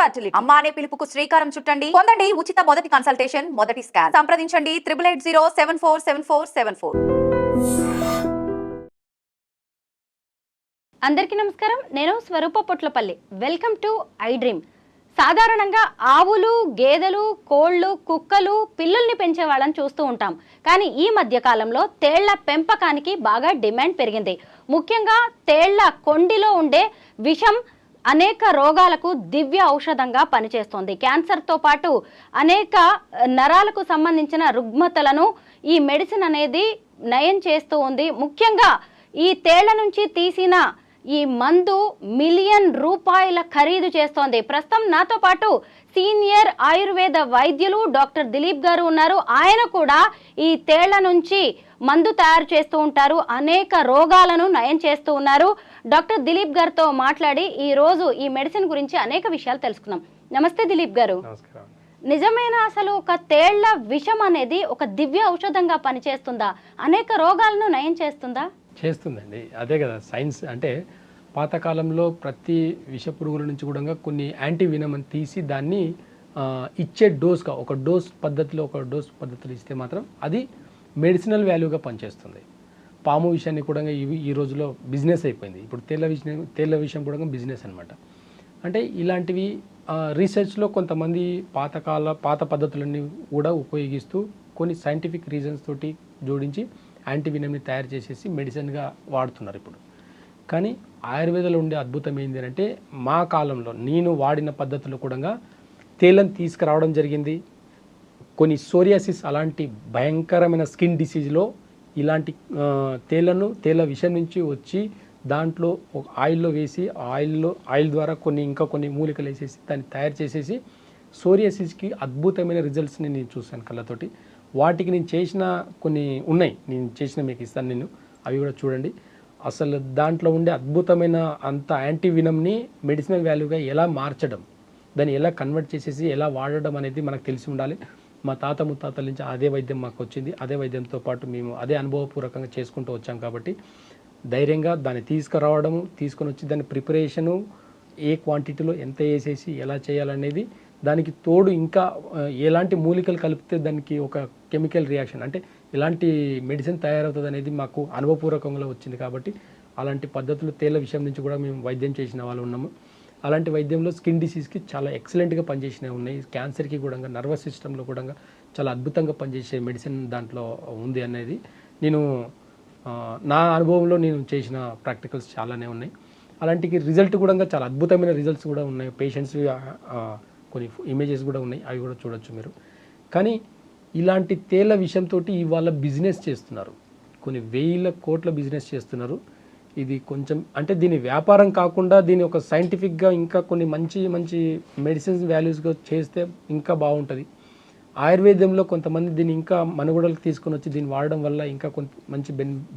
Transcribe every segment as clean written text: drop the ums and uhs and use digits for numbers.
Fertility అమ్మ అనే పిలుపుకు శ్రీకారం చుట్టండి. పొందండి ఉచిత మొదటి కన్సల్టేషన్, మొదటి స్కాన్. సంప్రదించండి 8880747474. అందరికీ నమస్కారం. నేను Swaroopa Potlapalli. Welcome to iDream. సాధారణంగా ఆవులు, గేదెలు, కోళ్లు, కుక్కలు, పిల్లుల్ని పెంచే వాళ్ళని చూస్తూ ఉంటాం. కానీ ఈ మధ్య కాలంలో తేళ్ల పెంపకానికి బాగా డిమాండ్ పెరిగింది. ముఖ్యంగా తేళ్ల కొండిలో ఉండే విషం అనేక రోగాలకు దివ్య ఔషధంగా పనిచేస్తోంది. క్యాన్సర్తో పాటు అనేక నరాలకు సంబంధించిన రుగ్మతలను ఈ మెడిసిన్ అనేది నయం చేస్తూ ఉంది. ముఖ్యంగా ఈ తేళ్ల నుంచి తీసిన ఈ మందు మిలియన్ రూపాయల ఖరీదు చేస్తోంది. ప్రస్తుతం నాతో పాటు సీనియర్ ఆయుర్వేద వైద్యులు డాక్టర్ దిలీప్ గారు ఉన్నారు. ఆయన కూడా ఈ తేళ్ల నుంచి మందు తయారు చేస్తూ ఉంటారు, అనేక రోగాలను నయం చేస్తూ ఉన్నారు. డాక్టర్ దిలీప్ గారితో మాట్లాడి ఈ రోజు ఈ మెడిసిన్ గురించి అనేక విషయాలు తెలుసుకుందాం. నమస్తే దిలీప్ గారు. నిజమైన అసలు ఒక తేళ్ల విషం అనేది ఒక దివ్య ఔషధంగా పనిచేస్తుందా? అనేక రోగాలను నయం చేస్తుందా? చేస్తుందండి. అదే కదా సైన్స్ అంటే. పాతకాలంలో ప్రతి విష పురుగుల నుంచి కూడా కొన్ని యాంటీవినమ్ అని తీసి దాన్ని ఇచ్చే డోస్గా ఒక డోస్ పద్ధతిలో ఇస్తే మాత్రం అది మెడిసినల్ వాల్యూగా పనిచేస్తుంది. పాము విషయాన్ని కూడా ఈ రోజులో బిజినెస్ అయిపోయింది. ఇప్పుడు తేళ్ల విషయం కూడా బిజినెస్ అనమాట. అంటే ఇలాంటివి రీసెర్చ్లో కొంతమంది పాత పద్ధతులన్నీ కూడా ఉపయోగిస్తూ కొన్ని సైంటిఫిక్ రీజన్స్ తోటి జోడించి యాంటీవినమ్ని తయారు చేసేసి మెడిసిన్గా వాడుతున్నారు ఇప్పుడు. కానీ ఆయుర్వేదంలో ఉండే అద్భుతం ఏంటి అంటే, మా కాలంలో నేను వాడిన పద్ధతిలో కూడా తేళ్లను తీసుకురావడం జరిగింది. కొన్ని సోరియాసిస్ అలాంటి భయంకరమైన స్కిన్ డిసీజ్లో ఇలాంటి తేళ్ల విషయం నుంచి వచ్చి దాంట్లో ఒక ఆయిల్లో వేసి ఆయిల్ ద్వారా కొన్ని మూలికలు వేసేసి దాన్ని తయారు చేసేసి సోరియాసిస్కి అద్భుతమైన రిజల్ట్స్ని నేను చూశాను కళ్ళతోటి. వాటికి నేను చేసిన కొన్ని ఉన్నాయి, నేను చేసిన మీకు ఇస్తాను, నేను అవి కూడా చూడండి. అసలు దాంట్లో ఉండే అద్భుతమైన అంత యాంటీవినమ్ని మెడిసినల్ వాల్యూగా ఎలా మార్చడం, దాన్ని ఎలా కన్వర్ట్ చేసేసి ఎలా వాడడం అనేది మనకు తెలిసి ఉండాలి. మా తాత ముత్తాతల నుంచి అదే వైద్యం మాకు వచ్చింది. అదే వైద్యంతో పాటు మేము అదే అనుభవపూర్వకంగా చేసుకుంటూ వచ్చాం కాబట్టి ధైర్యంగా దాన్ని తీసుకొని వచ్చి దాని ప్రిపరేషను ఏ క్వాంటిటీలో ఎంత వేసేసి ఎలా చేయాలనేది, దానికి తోడు ఇంకా ఎలాంటి మూలికలు కలిపితే దానికి ఒక కెమికల్ రియాక్షన్ అంటే ఎలాంటి మెడిసిన్ తయారవుతుంది అనేది మాకు అనుభవపూర్వకంగా వచ్చింది. కాబట్టి అలాంటి పద్ధతులు తేళ్ల విషయం నుంచి కూడా మేము వైద్యం చేసిన వాళ్ళు ఉన్నాము. అలాంటి వైద్యంలో స్కిన్ డిసీజ్కి చాలా ఎక్సలెంట్గా పనిచేసినవి ఉన్నాయి. క్యాన్సర్కి కూడా, నర్వస్ సిస్టంలో కూడా చాలా అద్భుతంగా పనిచేసే మెడిసిన్ దాంట్లో ఉంది అనేది నేను నా అనుభవంలో నేను చేసిన ప్రాక్టికల్స్ చాలానే ఉన్నాయి. అలాంటి రిజల్ట్ కూడా చాలా అద్భుతమైన రిజల్ట్స్ కూడా ఉన్నాయి. పేషెంట్స్ కొన్ని ఇమేజెస్ కూడా ఉన్నాయి, అవి కూడా చూడొచ్చు మీరు. కానీ ఇలాంటి తేళ్ల విషయంతో ఇవాళ బిజినెస్ చేస్తున్నారు, కొన్ని వేల కోట్ల బిజినెస్ చేస్తున్నారు. ఇది కొంచెం అంటే దీని వ్యాపారం కాకుండా దీని ఒక సైంటిఫిక్గా ఇంకా కొన్ని మంచి మెడిసిన్స్ వాల్యూస్గా చేస్తే ఇంకా బాగుంటుంది. ఆయుర్వేదంలో కొంతమంది దీన్ని ఇంకా మనుగడలకు తీసుకొని వచ్చి దీన్ని వాడడం వల్ల ఇంకా కొంత మంచి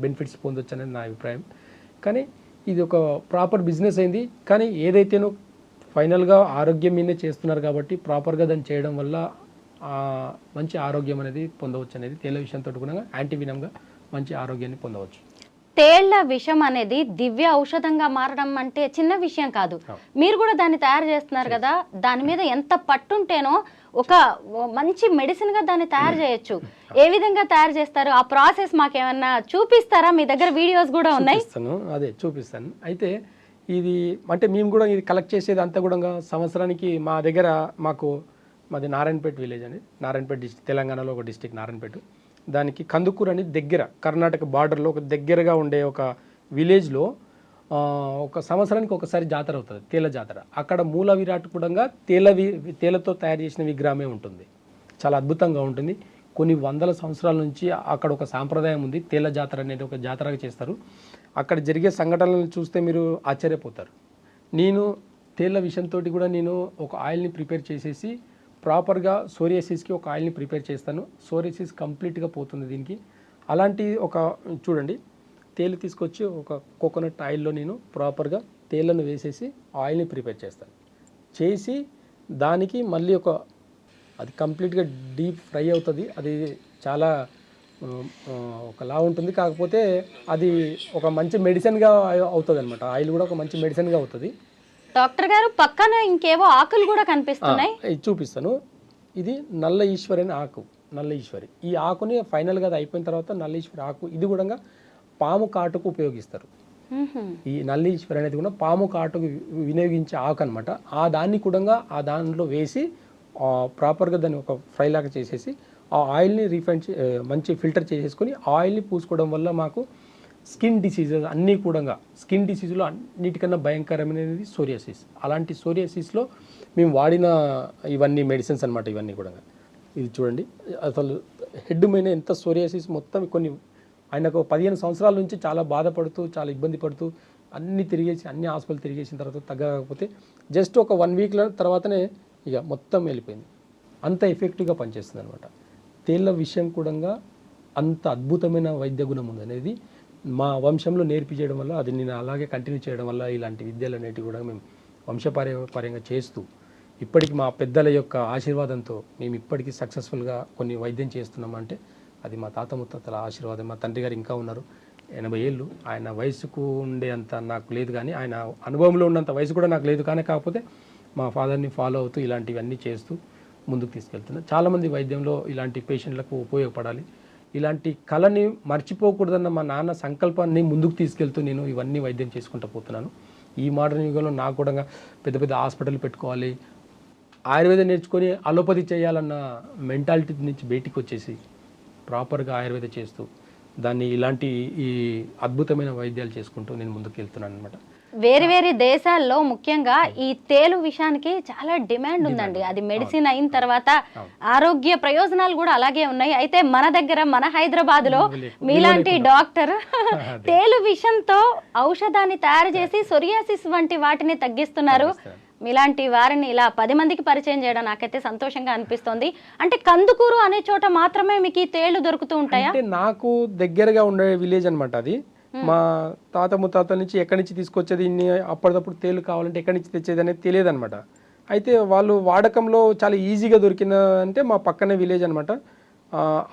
బెనిఫిట్స్ పొందొచ్చు అనేది నా అభిప్రాయం. కానీ ఇది ఒక ప్రాపర్ బిజినెస్ అయింది. కానీ ఏదైతేనో ఫైనల్గా ఆరోగ్యం మీదే చేస్తున్నారు కాబట్టి ప్రాపర్గా దాన్ని చేయడం వల్ల మంచి ఆరోగ్యం అనేది పొందవచ్చు అనేది తేళ్ల విషయంతో కూడా యాంటీవినమ్గా మంచి ఆరోగ్యాన్ని పొందవచ్చు. తేళ్ల విషం అనేది దివ్య ఔషధంగా మారడం అంటే చిన్న విషయం కాదు. మీరు కూడా దాన్ని తయారు చేస్తున్నారు కదా, దాని మీద ఎంత పట్టుంటేనో ఒక మంచి మెడిసిన్ గా దాన్ని తయారు చేయొచ్చు. ఏ విధంగా తయారు చేస్తారు, ఆ ప్రాసెస్ మాకేమన్నా చూపిస్తారా? మీ దగ్గర వీడియోస్ కూడా ఉన్నాయి. అదే చూపిస్తాను. అయితే ఇది అంటే మేము కూడా ఇది కలెక్ట్ చేసేది అంతా కూడా సంవత్సరానికి మా దగ్గర మాది నారాయణపేట విలేజ్ అండి. నారాయణపేట డిస్ట్రిక్ట్, తెలంగాణలో ఒక డిస్ట్రిక్ట్ నారాయణపేట. దానికి కందుకూరు అని దగ్గర కర్ణాటక బార్డర్లో ఒక దగ్గరగా ఉండే ఒక విలేజ్లో ఒక సంవత్సరానికి ఒకసారి జాతర అవుతుంది, తేళ్ల జాతర. అక్కడ మూల విరాట్ కూడా తేళ్లతో తయారు చేసిన విగ్రహమే ఉంటుంది. చాలా అద్భుతంగా ఉంటుంది. కొన్ని వందల సంవత్సరాల నుంచి అక్కడ ఒక సాంప్రదాయం ఉంది. తేళ్ల జాతర అనేది ఒక జాతరగా చేస్తారు. అక్కడ జరిగే సంఘటనలను చూస్తే మీరు ఆశ్చర్యపోతారు. నేను తేళ్ల విషయంతో కూడా నేను ఒక ఆయిల్ని ప్రిపేర్ చేసేసి ప్రాపర్గా సోరియాసిస్కి ఒక ఆయిల్ని ప్రిపేర్ చేస్తాను. సోరియాసిస్ కంప్లీట్గా పోతుంది దీనికి. అలాంటి ఒక చూడండి, తేలు తీసుకొచ్చి ఒక కోకోనట్ ఆయిల్లో నేను ప్రాపర్గా తేళ్లను వేసేసి ఆయిల్ని ప్రిపేర్ చేస్తాను. చేసి దానికి మళ్ళీ అది కంప్లీట్గా డీప్ ఫ్రై అవుతుంది. అది చాలా ఒకలా ఉంటుంది. కాకపోతే అది ఒక మంచి మెడిసిన్గా అవుతుంది అనమాట. ఆయిల్ కూడా ఒక మంచి మెడిసిన్గా అవుతుంది. డాక్టర్ గారు పక్కన ఇంకేవో ఆకులు కూడా కనిపిస్తున్నాయి. ఇది చూపిస్తాను. ఇది నల్ల ఈశ్వరి అనే ఆకు, నల్ల ఈశ్వరి. ఈ ఆకుని ఫైనల్గా అది అయిపోయిన తర్వాత నల్ల ఈశ్వరి ఆకు ఇది కూడా పాము కాటుకు ఉపయోగిస్తారు. ఈ నల్ల ఈశ్వరి అనేది కూడా పాము కాటుకు వినియోగించే ఆకు అనమాట. ఆ దాన్ని కూడా ఆ దాంట్లో వేసి ప్రాపర్గా దాన్ని ఒక ఫ్రై లాగా చేసేసి ఆ ఆయిల్ని మంచి ఫిల్టర్ చేసేసుకొని ఆయిల్ని పూసుకోవడం వల్ల మాకు స్కిన్ డిసీజెస్ అన్నీ కూడా స్కిన్ డిసీజ్లో అన్నిటికన్నా భయంకరమైనది సోరియాసిస్. అలాంటి సోరియాసిస్లో మేము వాడిన ఇవన్నీ మెడిసిన్స్ అనమాట. ఇవన్నీ కూడా ఇది చూడండి, అసలు హెడ్ మీద ఎంత సోరియాసిస్ మొత్తం కొన్ని ఆయనకు 15 సంవత్సరాల నుంచి చాలా బాధపడుతూ చాలా ఇబ్బంది పడుతూ అన్ని హాస్పిటల్ తిరిగేసిన తర్వాత తగ్గకపోతే జస్ట్ ఒక 1 వీక్ తర్వాతనే ఇక మొత్తం వెళ్ళిపోయింది. అంత ఎఫెక్టివ్గా పనిచేస్తుంది అనమాట. తేళ్ల విషయం కూడా అంత అద్భుతమైన వైద్య గుణం ఉంది అనేది మా వంశంలో నేర్పించడం వల్ల అది నేను అలాగే కంటిన్యూ చేయడం వల్ల ఇలాంటి విద్యలు అనేటివి కూడా మేము వంశపారంపర్యంగా చేస్తూ ఇప్పటికి మా పెద్దల యొక్క ఆశీర్వాదంతో మేము ఇప్పటికీ సక్సెస్ఫుల్గా కొన్ని వైద్యం చేస్తున్నామంటే అది మా తాత ముత్తాతల ఆశీర్వాదం. మా తండ్రి గారు ఇంకా ఉన్నారు, 80 ఏళ్ళు. ఆయన వయసుకు ఉండే అంత నాకు లేదు, కానీ ఆయన అనుభవంలో ఉన్నంత వయసు కూడా నాకు లేదు. కానీ కాకపోతే మా ఫాదర్ని ఫాలో అవుతూ ఇలాంటివన్నీ చేస్తూ ముందుకు తీసుకెళ్తున్నాను. చాలామంది వైద్యంలో ఇలాంటి పేషెంట్లకు ఉపయోగపడాలి, ఇలాంటి కళని మర్చిపోకూడదన్న మా నాన్న సంకల్పాన్ని ముందుకు తీసుకెళ్తూ నేను ఇవన్నీ వైద్యం చేసుకుంటూ పోతున్నాను. ఈ మోడర్న్ యుగంలో నాకు కూడా పెద్ద పెద్ద హాస్పిటల్ పెట్టుకోవాలి, ఆయుర్వేదం నేర్చుకొని అలోపతి చేయాలన్న మెంటాలిటీ నుంచి బయటికి వచ్చేసి ప్రాపర్గా ఆయుర్వేదం చేస్తూ దాన్ని ఇలాంటి ఈ అద్భుతమైన వైద్యాలు చేసుకుంటూ నేను ముందుకు వెళ్తున్నాను అనమాట. వేరు వేరు దేశాల్లో ముఖ్యంగా ఈ తేలు విషయానికి చాలా డిమాండ్ ఉందండి. అది మెడిసిన్ అయిన తర్వాత ఆరోగ్య ప్రయోజనాలు కూడా అలాగే ఉన్నాయి. అయితే మన దగ్గర మన హైదరాబాద్ లో మీలాంటి డాక్టర్ తేలు విషంతో ఔషధాన్ని తయారు చేసి సోరియాసిస్ వంటి వాటిని తగ్గిస్తున్నారు. మీలాంటి వారిని ఇలా 10 మందికి పరిచయం చేయడం నాకైతే సంతోషంగా అనిపిస్తోంది. అంటే కందుకూరు అనే చోట మాత్రమే మీకు ఈ తేళ్లు దొరుకుతూ ఉంటాయా? అంటే నాకు దగ్గరగా ఉండే విలేజ్ అనమాట అది. మా తాత ముత్తాతల నుంచి ఎక్కడి నుంచి తీసుకొచ్చేది, ఇన్ని అప్పటికప్పుడు తేలు కావాలంటే ఎక్కడి నుంచి తెచ్చేది అనేది తెలియదు అనమాట. అయితే వాళ్ళు వాడకంలో చాలా ఈజీగా దొరికిన అంటే మా పక్కనే విలేజ్ అనమాట.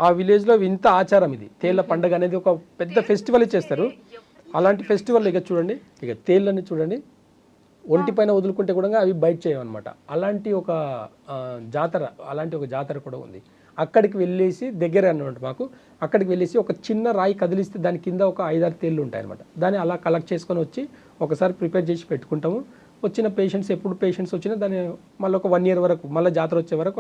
ఆ విలేజ్లో ఇంత ఆచారం, ఇది తేళ్ల పండుగ అనేది ఒక పెద్ద ఫెస్టివల్ చేస్తారు. అలాంటి ఫెస్టివల్ ఇక చూడండి, ఇక తేళ్ళని చూడండి ఒంటి పైన వదులుకుంటే కూడా అవి బయట చేయమన్నమాట. అలాంటి ఒక జాతర కూడా ఉంది. అక్కడికి వెళ్ళేసి దగ్గర అన్నమాట మాకు. అక్కడికి వెళ్ళేసి ఒక చిన్న రాయి కదిలిస్తే దాని కింద ఒక 5-6 తేళ్ళు ఉంటాయి అనమాట. దాన్ని అలా కలెక్ట్ చేసుకొని వచ్చి ఒకసారి ప్రిపేర్ చేసి పెట్టుకుంటాము. వచ్చిన పేషెంట్స్ ఎప్పుడు పేషెంట్స్ వచ్చినా దాన్ని మళ్ళీ ఒక 1 year వరకు మళ్ళీ జాతర వచ్చే వరకు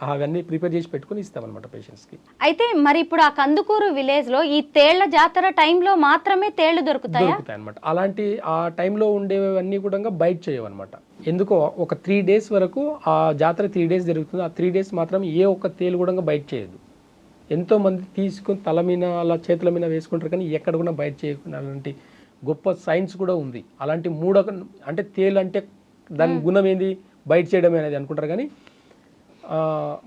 అవన్నీ ప్రిపేర్ చేసి పెట్టుకుని ఇస్తామన్నమాట పేషెంట్స్కి. అయితే మరి ఇప్పుడు ఆ కందుకూరు విలేజ్ లో ఈ తేళ్ల జాతర టైంలో మాత్రమే తేళ్లు దొరుకుతాయి అనమాట. అలాంటి ఆ టైంలో ఉండేవన్నీ కూడా బయట చేయవన్నమాట. ఎందుకో ఒక 3 days వరకు ఆ జాతర 3 days జరుగుతుంది. ఆ 3 days మాత్రం ఏ ఒక్క తేలు కూడా బయట చేయదు. ఎంతోమంది తీసుకుని తల మీద అలా చేతుల మీద వేసుకుంటారు, కానీ ఎక్కడ కూడా బయట చేయకుండా అలాంటి గొప్ప సైన్స్ కూడా ఉంది. అలాంటి అంటే తేలు అంటే దాని గుణం ఏంది, బయట చేయడం అనేది అనుకుంటారు. కానీ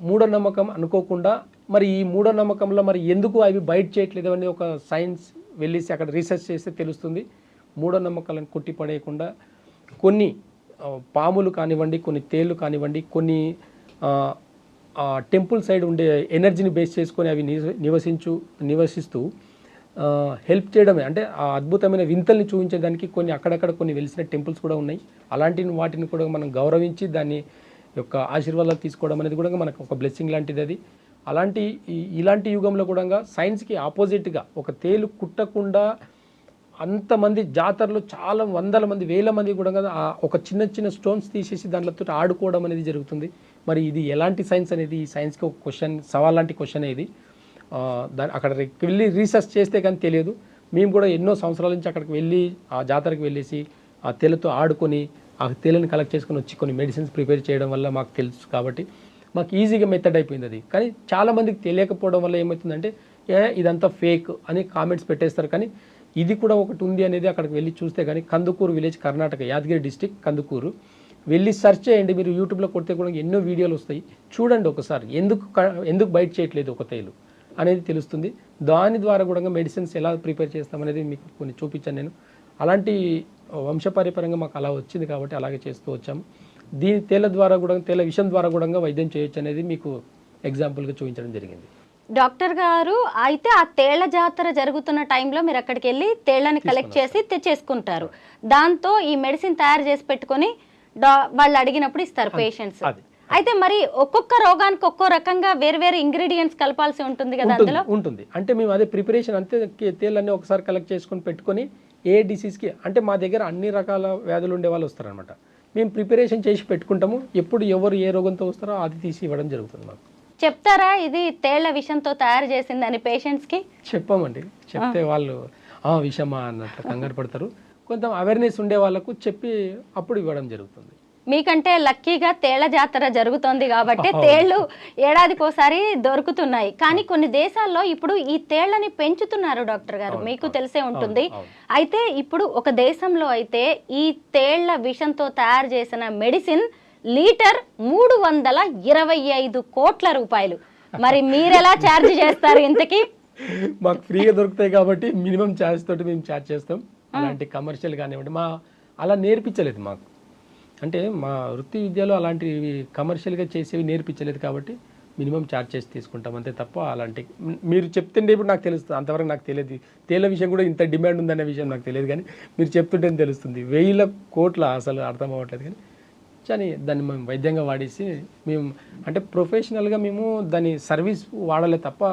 మూఢనమ్మకం అనుకోకుండా మరి ఈ మూఢనమ్మకంలో మరి ఎందుకు అవి బయట చేయట్లేదు అని ఒక సైన్స్ వెళ్ళేసి అక్కడ రీసెర్చ్ చేస్తే తెలుస్తుంది. మూఢనమ్మకాలను కొట్టిపడేయకుండా కొన్ని పాములు కానివ్వండి, కొన్ని తేళ్ళు కానివ్వండి, కొన్ని టెంపుల్ సైడ్ ఉండే ఎనర్జీని బేస్ చేసుకొని అవి నివసిస్తూ హెల్ప్ చేయడమే. అంటే ఆ అద్భుతమైన వింతల్ని చూపించేదానికి కొన్ని అక్కడక్కడ కొన్ని వెలిసిన టెంపుల్స్ కూడా ఉన్నాయి. అలాంటి వాటిని కూడా మనం గౌరవించి దాన్ని యొక్క ఆశీర్వాదాలు తీసుకోవడం అనేది కూడా మనకు ఒక బ్లెస్సింగ్ లాంటిది అది. ఇలాంటి యుగంలో కూడా సైన్స్కి ఆపోజిట్గా ఒక తేలు కుట్టకుండా అంతమంది జాతరలో చాలా 100 మంది 1000 మంది కూడా ఒక చిన్న స్టోన్స్ తీసేసి దాంట్లో ఆడుకోవడం అనేది జరుగుతుంది. మరి ఇది ఎలాంటి సైన్స్ అనేది, ఈ సైన్స్కి ఒక సవాల్ లాంటి క్వశ్చన్ ఇది. అక్కడికి వెళ్ళి రీసెర్చ్ చేస్తే కానీ తెలియదు. మేము కూడా ఎన్నో సంవత్సరాల నుంచి అక్కడికి వెళ్ళి ఆ జాతరకు వెళ్ళేసి ఆ తేలతో ఆడుకొని ఆ తేలని కలెక్ట్ చేసుకొని వచ్చి కొన్ని మెడిసిన్స్ ప్రిపేర్ చేయడం వల్ల మాకు తెలుసు కాబట్టి మాకు ఈజీగా మెథడ్ అయిపోయింది అది. కానీ చాలామందికి తెలియకపోవడం వల్ల ఏమవుతుందంటే ఇదంతా ఫేక్ అని కామెంట్స్ పెట్టేస్తారు. కానీ ఇది కూడా ఒకటి ఉంది అనేది అక్కడికి వెళ్ళి చూస్తే కానీ కందుకూరు విలేజ్, కర్ణాటక, యాదగిరి డిస్టిక్, కందుకూరు వెళ్ళి సెర్చ్ చేయండి. మీరు యూట్యూబ్లో కొడితే కూడా ఎన్నో వీడియోలు వస్తాయి, చూడండి ఒకసారి. ఎందుకు బయట చేయట్లేదు ఒక తేలు అనేది తెలుస్తుంది. దాని ద్వారా కూడా మెడిసిన్స్ ఎలా ప్రిపేర్ చేస్తామనేది మీకు కొన్ని చూపించాను నేను. అలాంటి వంశపారంపర్యంగా మాకు అలా వచ్చింది కాబట్టి అలాగే చేస్తూ వచ్చాము. తేల విషయం ద్వారా కూడా వైద్యం చేయొచ్చు అనేది మీకు ఎగ్జాంపుల్గా చూపించడం జరిగింది. డాక్టర్ గారు అయితే ఆ తేళ్ల జాతర జరుగుతున్న టైంలో మీరు అక్కడికి వెళ్ళి తేళ్లని కలెక్ట్ చేసి తెచ్చేసుకుంటారు. దాంతో ఈ మెడిసిన్ తయారు చేసి పెట్టుకొని వాళ్ళు అడిగినప్పుడు ఇస్తారు పేషెంట్స్. అయితే మరి ఒక్కొక్క రోగానికి ఒక్కో రకంగా వేరు వేరు ఇంగ్రీడియంట్స్ కలపాల్సి ఉంటుంది కదా అందులో? ఉంటుంది. అంటే మేము అదే ప్రిపరేషన్ అంతే, తేళ్ళన్నీ ఒకసారి కలెక్ట్ చేసుకొని పెట్టుకొని ఏ డిసీజ్కి, అంటే మా దగ్గర అన్ని రకాల వ్యాధులు ఉండే వాళ్ళు వస్తారనమాట. మేము ప్రిపరేషన్ చేసి పెట్టుకుంటాము. ఎప్పుడు ఎవరు ఏ రోగంతో వస్తారో అది తీసి ఇవ్వడం జరుగుతుంది. మాకు చెప్తారా ఇది తేళ్ల విషంతో తయారు చేసిందని పేషెంట్స్కి? చెప్పామండి. చెప్తే వాళ్ళు విషమా అన్నట్లు కంగారు పడతారు. కొంత అవేర్నెస్ ఉండే వాళ్ళకు చెప్పి అప్పుడు ఇవ్వడం జరుగుతుంది. మీకంటే లక్కీగా తేళ్ల జాతర జరుగుతోంది కాబట్టి తేళ్లు ఏడాదికోసారి దొరుకుతున్నాయి. కానీ కొన్ని దేశాల్లో ఇప్పుడు ఈ తేళ్లని పెంచుతున్నారు డాక్టర్ గారు, మీకు తెలిసే ఉంటుంది. అయితే ఇప్పుడు ఒక దేశంలో అయితే ఈ తేళ్ల విషంతో తయారు చేసిన మెడిసిన్ లీటర్ 325 కోట్ల రూపాయలు. మరి మీరెలా ఛార్జ్ చేస్తారు ఇంతకీ? మాకు ఫ్రీగా దొరుకుతాయి కాబట్టి మినిమం ఛార్జ్ తోటి మేము ఛార్జ్ చేస్తాం. అలాంటి కమర్షియల్ కానివ్వండి అలా నేర్పించలేదు మాకు. అంటే మా వృత్తి విద్యలో అలాంటివి కమర్షియల్గా చేసేవి నేర్పించలేదు కాబట్టి మినిమం ఛార్జ్ చేసి తీసుకుంటాం అంతే తప్ప అలాంటి మీరు చెప్తుంటే ఇప్పుడు నాకు తెలుస్తుంది. అంతవరకు నాకు తెలియదు తేళ్ల విషయం కూడా ఇంత డిమాండ్ ఉందనే విషయం నాకు తెలియదు. కానీ మీరు చెప్తుంటేనే తెలుస్తుంది. 1000 కోట్ల అసలు అర్థం అవ్వట్లేదు. కానీ దాన్ని మేము వైద్యంగా వాడేసి మేము అంటే ప్రొఫెషనల్గా మేము దాని సర్వీస్ వాడాలే తప్ప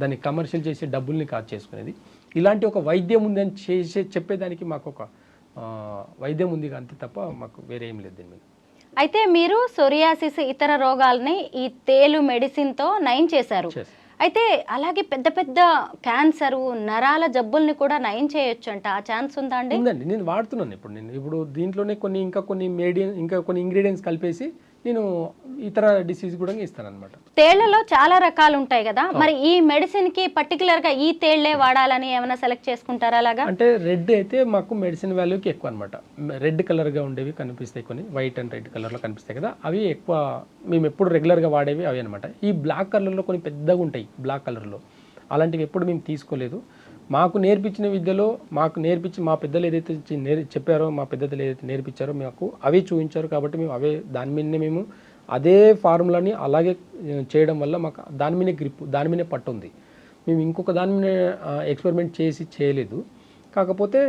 దాన్ని కమర్షియల్ చేసి డబ్బుల్ని కాదు చేసుకునేది. ఇలాంటి ఒక వైద్యం ఉందని చెప్పేదానికి మాకు ఒక వైద్యం ఉంది అంతే తప్ప మాకు వేరే ఏం లేదు దీని మీద. అయితే మీరు సోరియాసిస్ ఇతర రోగాల్ని ఈ తేలు మెడిసిన్తో నయం చేశారు. అయితే అలాగే పెద్ద పెద్ద క్యాన్సరు నరాల జబ్బుల్ని కూడా నయం చేయొచ్చు అంట, ఆ ఛాన్స్ ఉందా అండి? ఉందండి. నేను వాడుతున్నాను ఇప్పుడు దీంట్లోనే కొన్ని ఇంగ్రీడియంట్స్ కలిపేసి నేను ఇతర డిసీజ్ కూడా ఇస్తాను అనమాట. తేళ్లలో చాలా రకాలు ఉంటాయి కదా, మరి ఈ మెడిసిన్ కి పర్టికులర్ గా ఈ తేళ్లే వాడాలని ఏమైనా సెలెక్ట్ చేసుకుంటారా? అలాగా అంటే రెడ్ అయితే మాకు మెడిసిన్ వాల్యూకి ఎక్కువ అనమాట. రెడ్ కలర్ గా ఉండేవి కనిపిస్తాయి, కొన్ని వైట్ అండ్ రెడ్ కలర్ లో కనిపిస్తాయి కదా, అవి ఎక్కువ మేము ఎప్పుడు రెగ్యులర్ గా వాడేవి అవి అనమాట. ఈ బ్లాక్ కలర్ లో కొన్ని పెద్దగా ఉంటాయి, బ్లాక్ కలర్ లో అలాంటివి ఎప్పుడు మేము తీసుకోలేదు. మాకు నేర్పించిన విద్యలో మా పెద్దలు ఏదైతే చెప్పారో, మా పెద్దలు ఏదైతే నేర్పించారో మాకు అవే చూపించారు కాబట్టి మేము దాని మీదనే మేము అదే ఫార్ములాని అలాగే చేయడం వల్ల మాకు దాని మీదే గ్రిప్, దాని మీదే పట్టు ఉంది. మేము ఇంకొక దాని మీద ఎక్స్పెరిమెంట్ చేయలేదు. కాకపోతే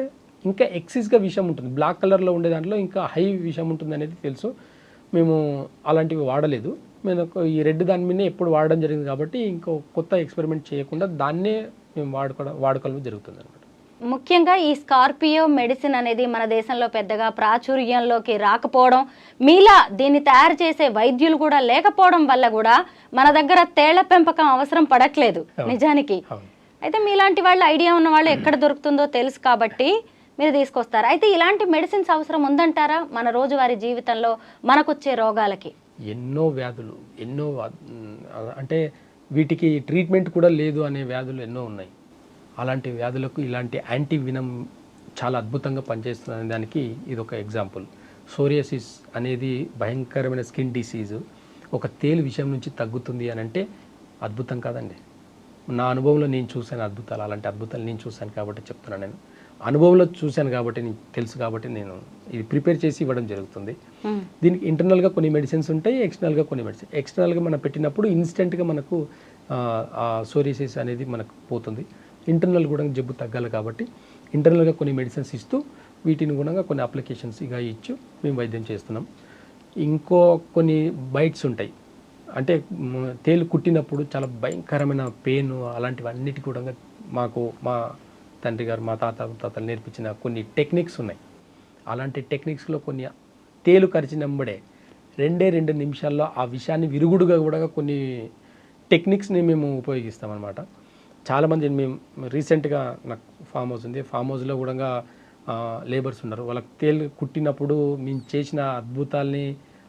ఇంకా ఎక్సిస్గా విషం ఉంటుంది, బ్లాక్ కలర్లో ఉండే దాంట్లో ఇంకా హై విషం ఉంటుంది అనేది తెలుసు. మేము అలాంటివి వాడలేదు. మేము ఈ రెడ్ దాని మీదనే ఎప్పుడు వాడడం జరిగింది కాబట్టి ఇంకో కొత్త ఎక్స్పెరిమెంట్ చేయకుండా దాన్నే మేము వాడుకోవడం జరుగుతుంది అనమాట. ముఖ్యంగా ఈ స్కార్పియో మెడిసిన్ అనేది మన దేశంలో పెద్దగా ప్రాచుర్యంలోకి రాకపోవడం, మీలా దీన్ని తయారు చేసే వైద్యులు కూడా లేకపోవడం వల్ల కూడా మన దగ్గర తేళ్ల పెంపకం అవసరం పడట్లేదు నిజానికి. అయితే మీలాంటి వాళ్ళు ఐడియా ఉన్న వాళ్ళు ఎక్కడ దొరుకుతుందో తెలుసు కాబట్టి మీరు తీసుకొస్తారు. అయితే ఇలాంటి మెడిసిన్స్ అవసరం ఉందంటారా మన రోజువారీ జీవితంలో మనకొచ్చే రోగాలకి? ఎన్నో వ్యాధులు, అంటే వీటికి ట్రీట్మెంట్ కూడా లేదు అనే వ్యాధులు ఎన్నో ఉన్నాయి. అలాంటి వ్యాధులకు ఇలాంటి యాంటీ వినమ్ చాలా అద్భుతంగా పనిచేస్తుంది దానికి ఇది ఒక ఎగ్జాంపుల్. సోరియాసిస్ అనేది భయంకరమైన స్కిన్ డిసీజు. ఒక తేలు విషయం నుంచి తగ్గుతుంది అని అంటే అద్భుతం కాదండి. నా అనుభవంలో నేను చూశాను అద్భుతాలు, అలాంటి అద్భుతాలు నేను చూశాను కాబట్టి చెప్తున్నాను. నేను అనుభవంలో చూశాను కాబట్టి నీకు తెలుసు కాబట్టి నేను ఇది ప్రిపేర్ చేసి ఇవ్వడం జరుగుతుంది. దీనికి ఇంటర్నల్గా కొన్ని మెడిసిన్స్ ఉంటాయి, ఎక్స్టర్నల్గా కొన్ని మెడిసిన్. ఎక్స్టర్నల్గా మనం పెట్టినప్పుడు ఇన్స్టెంట్గా మనకు సోరియాసిస్ అనేది మనకు పోతుంది. ఇంటర్నల్ కూడా జబ్బు తగ్గాలి కాబట్టి ఇంటర్నల్గా కొన్ని మెడిసిన్స్ ఇస్తూ వీటిని కూడా కొన్ని అప్లికేషన్స్ ఇక ఇచ్చి మేము వైద్యం చేస్తున్నాం. ఇంకో కొన్ని బైట్స్ ఉంటాయి, అంటే తేలు కుట్టినప్పుడు చాలా భయంకరమైన పెయిన్, అలాంటివన్నిటి కూడా మాకు మా తండ్రి గారు మా తాతలు నేర్పించిన కొన్ని టెక్నిక్స్ ఉన్నాయి. అలాంటి టెక్నిక్స్లో కొన్ని తేలు కరిచినప్పుడే 2 నిమిషాల్లో ఆ విషయాన్ని విరుగుడుగా కూడా కొన్ని టెక్నిక్స్ని మేము ఉపయోగిస్తామన్నమాట. చాలామంది మేము రీసెంట్గా నాకు ఫామ్ హౌస్ ఉంది, ఫామ్ హౌస్లో కూడా లేబర్స్ ఉన్నారు. వాళ్ళకి తేలు కుట్టినప్పుడు మేము చేసిన అద్భుతాల్ని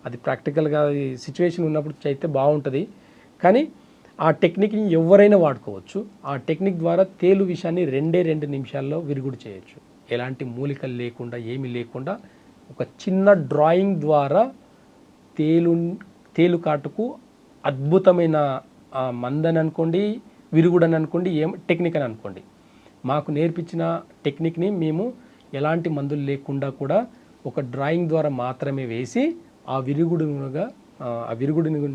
అది ప్రాక్టికల్గా సిచ్యువేషన్ ఉన్నప్పుడు అయితే బాగుంటుంది. కానీ ఆ టెక్నిక్ని ఎవరైనా వాడుకోవచ్చు. ఆ టెక్నిక్ ద్వారా తేలు విషయాన్ని 2 నిమిషాల్లో విరుగుడు చేయొచ్చు. ఎలాంటి మూలికలు లేకుండా ఏమీ లేకుండా ఒక చిన్న డ్రాయింగ్ ద్వారా తేలు కాటుకు అద్భుతమైన మందని అనుకోండి, విరుగుడని అనుకోండి, ఏం టెక్నిక్ అని అనుకోండి, మాకు నేర్పించిన టెక్నిక్ని మేము ఎలాంటి మందులు లేకుండా కూడా ఒక డ్రాయింగ్ ద్వారా మాత్రమే వేసి ఆ విరుగుడి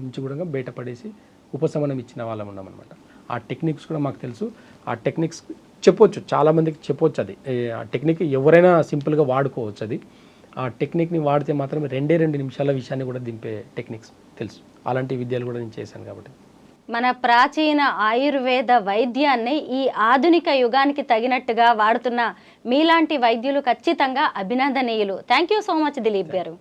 నుంచి కూడా బయటపడేసి ఉపశమనం ఇచ్చిన వాళ్ళం ఉన్నామన్నమాట. ఆ టెక్నిక్స్ కూడా మాకు తెలుసు. ఆ టెక్నిక్స్ చెప్పొచ్చు, చాలామందికి చెప్పొచ్చు. అది ఆ టెక్నిక్ ఎవరైనా సింపుల్గా వాడుకోవచ్చు. అది ఆ టెక్నిక్ని వాడితే మాత్రం 2 నిమిషాల విషయాన్ని కూడా దింపే టెక్నిక్స్ తెలుసు. అలాంటి విద్యలు కూడా నేను చేశాను కాబట్టి. మన ప్రాచీన ఆయుర్వేద వైద్యాన్ని ఈ ఆధునిక యుగానికి తగినట్టుగా వాడుతున్న మీలాంటి వైద్యులు ఖచ్చితంగా అభినందనీయులు. Thank you so much Dilip గారు.